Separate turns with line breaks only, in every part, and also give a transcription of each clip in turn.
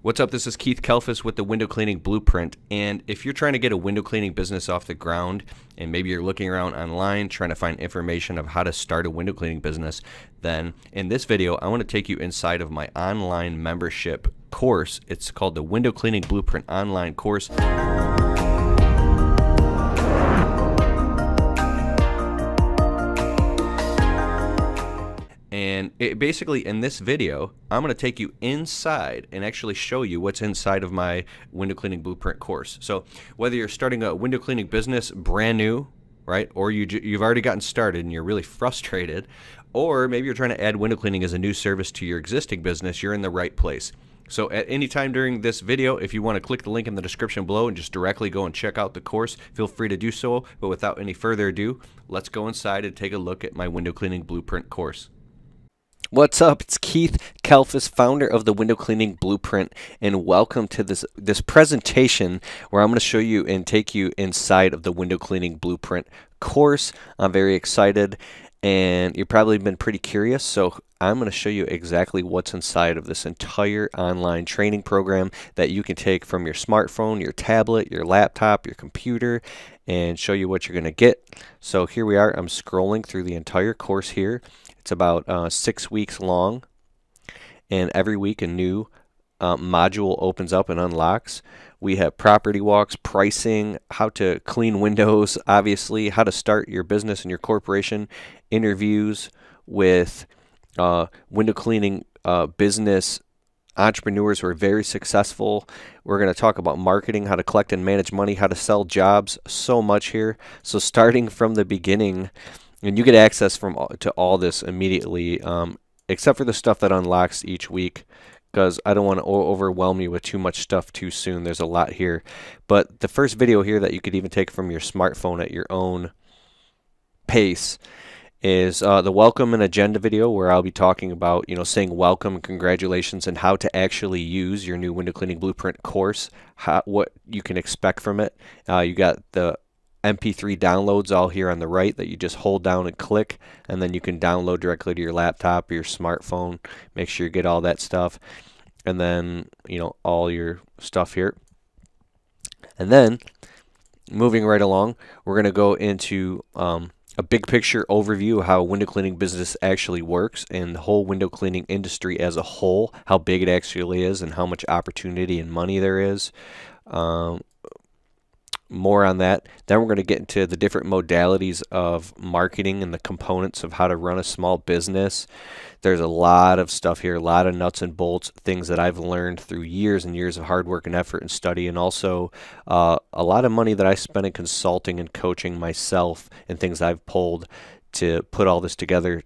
What's up? This is Keith Kelfis with the Window Cleaning Blueprint. And if you're trying to get a window cleaning business off the ground, and maybe you're looking around online trying to find information of how to start a window cleaning business, then in this video, I want to take you inside of my online membership course. It's called the Window Cleaning Blueprint online course. And basically in this video, I'm going to take you inside and actually show you what's inside of my window cleaning blueprint course. So whether you're starting a window cleaning business brand new, right, or you've already gotten started and you're really frustrated, or maybe you're trying to add window cleaning as a new service to your existing business, you're in the right place. So at any time during this video, if you want to click the link in the description below and just directly go and check out the course, feel free to do so. But without any further ado, let's go inside and take a look at my window cleaning blueprint course. What's up? It's Keith Kelfis, founder of the Window Cleaning Blueprint, and welcome to this presentation where I'm going to show you and take you inside of the Window Cleaning Blueprint course. I'm very excited, and you've probably been pretty curious, so I'm going to show you exactly what's inside of this entire online training program that you can take from your smartphone, your tablet, your laptop, your computer, and show you what you're going to get. So here we are. I'm scrolling through the entire course here. It's about 6 weeks long, and every week a new module opens up and unlocks. We have property walks, pricing, how to clean windows, obviously, how to start your business and your corporation, interviews with window cleaning business entrepreneurs who are very successful. We're going to talk about marketing, how to collect and manage money, how to sell jobs, so much here. So starting from the beginning, and you get access to all this immediately, except for the stuff that unlocks each week, because I don't want to overwhelm you with too much stuff too soon. There's a lot here. But the first video here that you could even take from your smartphone at your own pace is the welcome and agenda video, where I'll be talking about, saying welcome and congratulations and how to actually use your new window cleaning blueprint course, what you can expect from it. You got the MP3 downloads all here on the right that you just hold down and click, and then you can download directly to your laptop or your smartphone. Make sure you get all that stuff, and then all your stuff here. And then moving right along, we're going to go into a big picture overview of how a window cleaning business actually works and the whole window cleaning industry as a whole, how big it actually is and how much opportunity and money there is. More on that. Then we're going to get into the different modalities of marketing and the components of how to run a small business. There's a lot of stuff here, a lot of nuts and bolts, things that I've learned through years and years of hard work and effort and study, and also a lot of money that I spent in consulting and coaching myself and things I've pulled to put all this together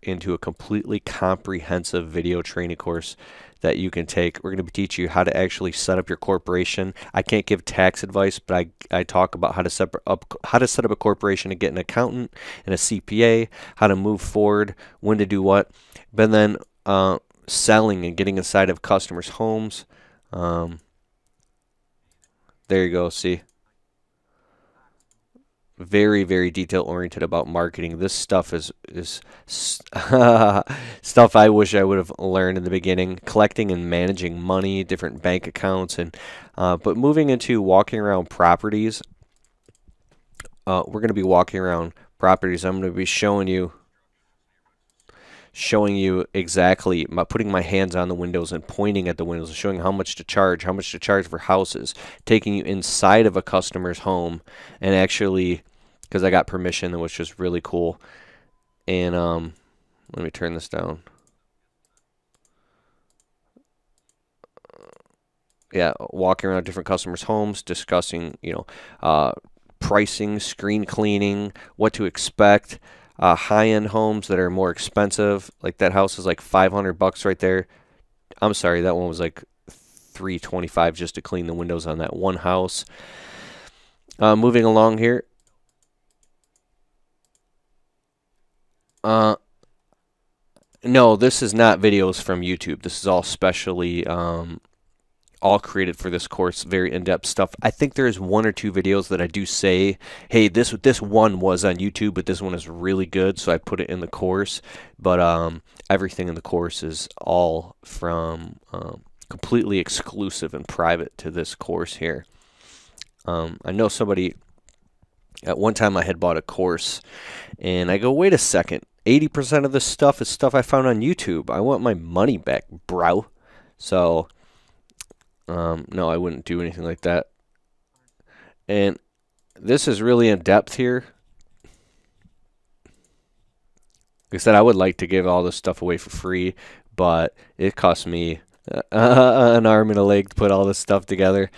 into a completely comprehensive video training course that you can take. We're going to be teaching you how to actually set up your corporation. I can't give tax advice, but I talk about how to set up a corporation and get an accountant and a CPA, how to move forward, when to do what, but then selling and getting inside of customers' homes. There you go. See. Very, very detail oriented about marketing. This stuff is stuff I wish I would have learned in the beginning. Collecting and managing money, different bank accounts, and but moving into walking around properties. We're going to be walking around properties. I'm going to be showing you exactly, putting my hands on the windows and pointing at the windows and showing how much to charge for houses, taking you inside of a customer's home and actually, because I got permission, which was really cool. And let me turn this down. Yeah, walking around different customers' homes, discussing, pricing, screen cleaning, what to expect. High-end homes that are more expensive, like that house is like $500 right there. I'm sorry, that one was like $325 just to clean the windows on that one house. Moving along here. No, this is not videos from YouTube. This is all specially all created for this course, very in-depth stuff. I think there's one or two videos that I do say, hey, this one was on YouTube, but this one is really good, so I put it in the course. But everything in the course is all from completely exclusive and private to this course here. I know somebody, at one time I had bought a course, and I go, wait a second, 80% of this stuff is stuff I found on YouTube. I want my money back, bro. So, no, I wouldn't do anything like that. And this is really in depth here. Like I said, I would like to give all this stuff away for free, but it cost me an arm and a leg to put all this stuff together.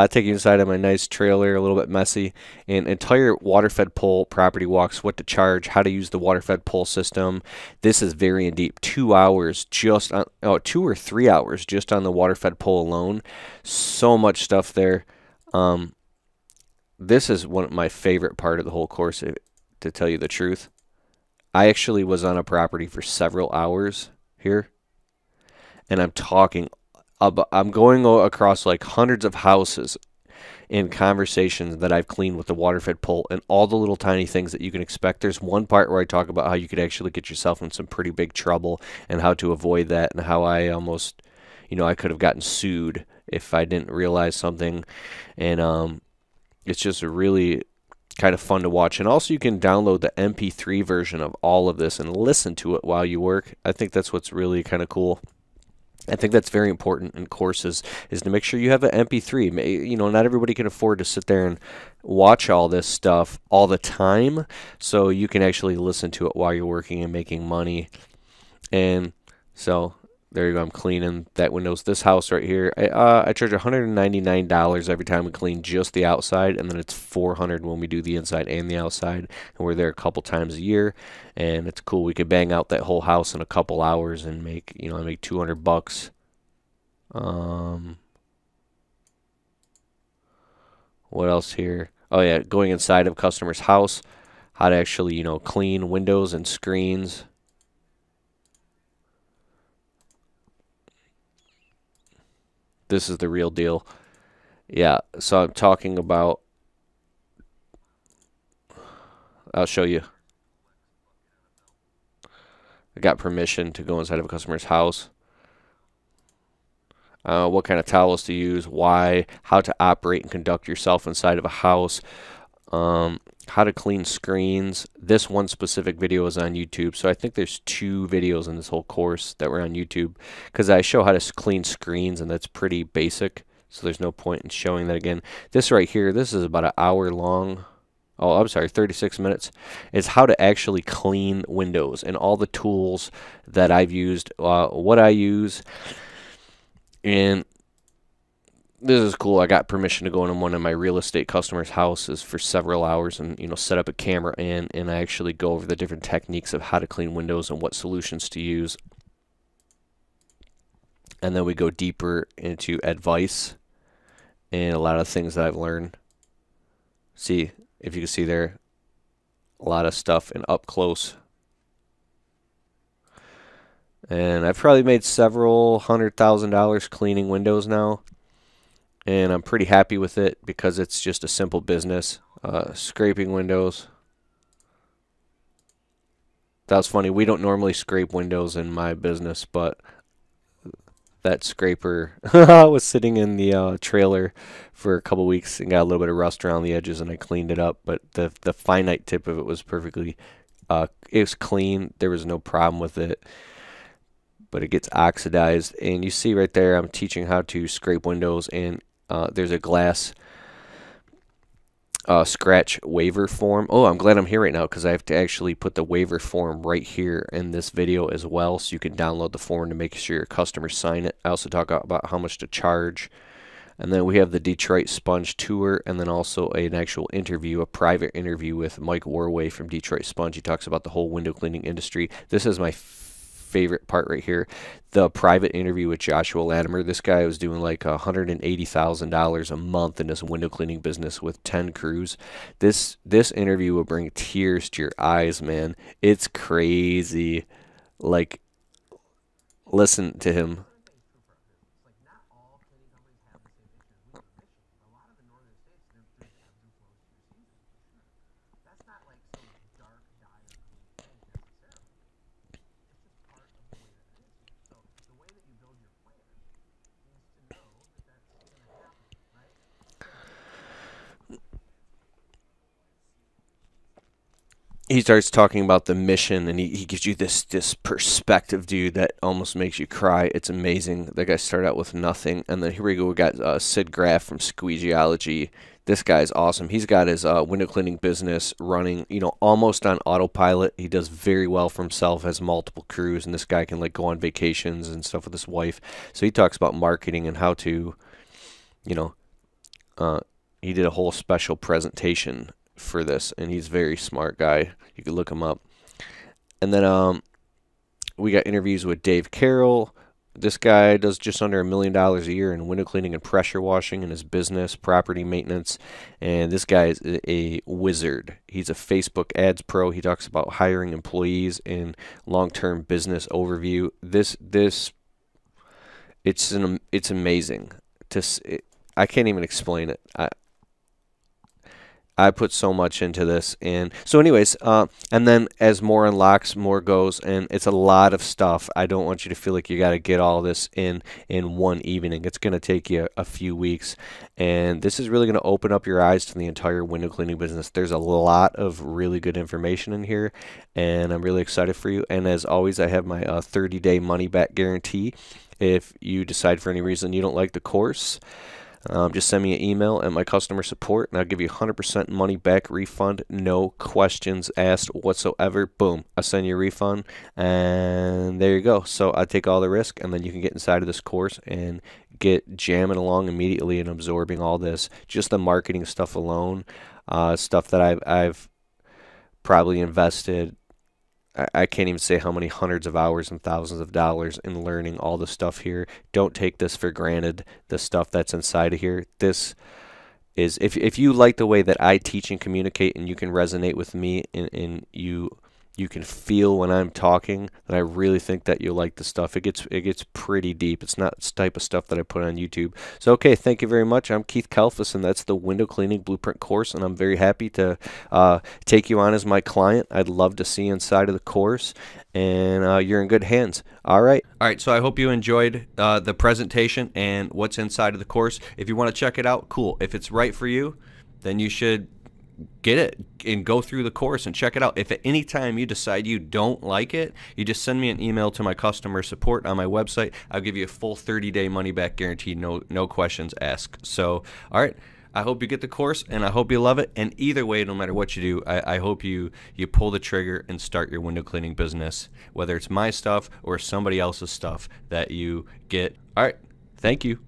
Take you inside of my nice trailer, a little bit messy, and entire water-fed pole property walks, what to charge, how to use the water-fed pole system. This is very in deep. 2 hours just on, 2 or 3 hours just on the water-fed pole alone. So much stuff there. This is one of my favorite part of the whole course, to tell you the truth. I actually was on a property for several hours here, and I'm going across like hundreds of houses in conversations that I've cleaned with the water-fed pole and all the little tiny things that you can expect. There's one part where I talk about how you could actually get yourself in some pretty big trouble and how to avoid that, and how I almost, I could have gotten sued if I didn't realize something. And it's just a really kind of fun to watch. And also you can download the MP3 version of all of this and listen to it while you work. I think that's what's really kind of cool. I think that's very important in courses, is to make sure you have an MP3. Not everybody can afford to sit there and watch all this stuff all the time, so you can actually listen to it while you're working and making money. And so there you go. I'm cleaning that windows. This house right here, I charge $199 every time we clean just the outside, and then it's $400 when we do the inside and the outside. And we're there a couple times a year, and it's cool. We could bang out that whole house in a couple hours and make, I make $200. What else here? Oh yeah, going inside of a customer's house, how to actually, clean windows and screens. This is the real deal. Yeah, so I'm talking about, I'll show you. I got permission to go inside of a customer's house. What kind of towels to use, why, how to operate and conduct yourself inside of a house, how to clean screens. This one specific video is on YouTube, so I think there's 2 videos in this whole course that were on YouTube, because I show how to clean screens, and that's pretty basic, so there's no point in showing that again. This right here, this is about an hour long. Oh, I'm sorry, 36 minutes. It's how to actually clean windows and all the tools that I've used, what I use. And this is cool. I got permission to go in one of my real estate customers' houses for several hours and, set up a camera and I actually go over the different techniques of how to clean windows and what solutions to use. And then we go deeper into advice and a lot of things that I've learned. See, if you can see there, a lot of stuff and up close. And I've probably made several $100,000 cleaning windows now. And I'm pretty happy with it because it's just a simple business. Scraping windows. That was funny. We don't normally scrape windows in my business, but that scraper was sitting in the trailer for a couple weeks and got a little bit of rust around the edges, and I cleaned it up. But the finite tip of it was perfectly, it was clean. There was no problem with it. But it gets oxidized, and you see right there, I'm teaching how to scrape windows, and there's a glass scratch waiver form. Oh, I'm glad I'm here right now because I have to actually put the waiver form right here in this video as well, so you can download the form to make sure your customers sign it. I also talk about how much to charge. And then we have the Detroit Sponge tour, and then also an actual interview, a private interview with Mike Warway from Detroit Sponge. He talks about the whole window cleaning industry. This is my favorite part right here, the private interview with Joshua Latimer. This guy was doing like $180,000 a month in this window cleaning business with 10 crews. This interview will bring tears to your eyes, man. It's crazy. Like, listen to him.
he starts talking about the mission, and he gives you this perspective, dude, that almost makes you cry. It's amazing. That guy started out with nothing, and then here we go. We got Sid Graff from Squeegeology. This guy's awesome. He's got his window cleaning business running, almost on autopilot. He does very well for himself, has multiple crews, and this guy can like go on vacations and stuff with his wife. So he talks about marketing and how to, you know, he did a whole special presentation for this, and he's a very smart guy. You can look him up. And then we got interviews with Dave Carroll. This guy does just under $1 million a year in window cleaning and pressure washing in his business, property maintenance, and this guy is a wizard. He's a Facebook ads pro. He talks about hiring employees and long-term business overview. It's amazing. I can't even explain it. I put so much into this, and so anyways, and then as more unlocks, more goes, and it's a lot of stuff. I don't want you to feel like you got to get all this in one evening. It's going to take you a few weeks, and this is really going to open up your eyes to the entire window cleaning business. There's a lot of really good information in here, and I'm really excited for you. And as always, I have my 30-day money-back guarantee. If you decide for any reason you don't like the course, just send me an email at my customer support, and I'll give you 100% money back refund, no questions asked whatsoever. Boom, I'll send you a refund, and there you go. So I take all the risk, and then you can get inside of this course and get jamming along immediately and absorbing all this. Just the marketing stuff alone, stuff that I've probably invested. I can't even say how many hundreds of hours and thousands of dollars in learning all the stuff here. Don't take this for granted, the stuff that's inside of here. This is, if you like the way that I teach and communicate, and you can resonate with me, and you can feel when I'm talking, then I really think that you'll like the stuff. It gets pretty deep. It's not the type of stuff that I put on YouTube. So okay, thank you very much. I'm Keith Kalfas, and that's the Window Cleaning Blueprint course, and I'm very happy to take you on as my client. I'd love to see inside of the course, and you're in good hands. All right.
All right, so I hope you enjoyed the presentation and what's inside of the course. If you want to check it out, cool. If it's right for you, then you should get it and go through the course and check it out. If at any time you decide you don't like it, you just send me an email to my customer support on my website. I'll give you a full 30-day money-back guarantee, no questions asked. So, all right, I hope you get the course, and I hope you love it. And either way, no matter what you do, I hope you pull the trigger and start your window cleaning business, whether it's my stuff or somebody else's stuff that you get. All right, thank you.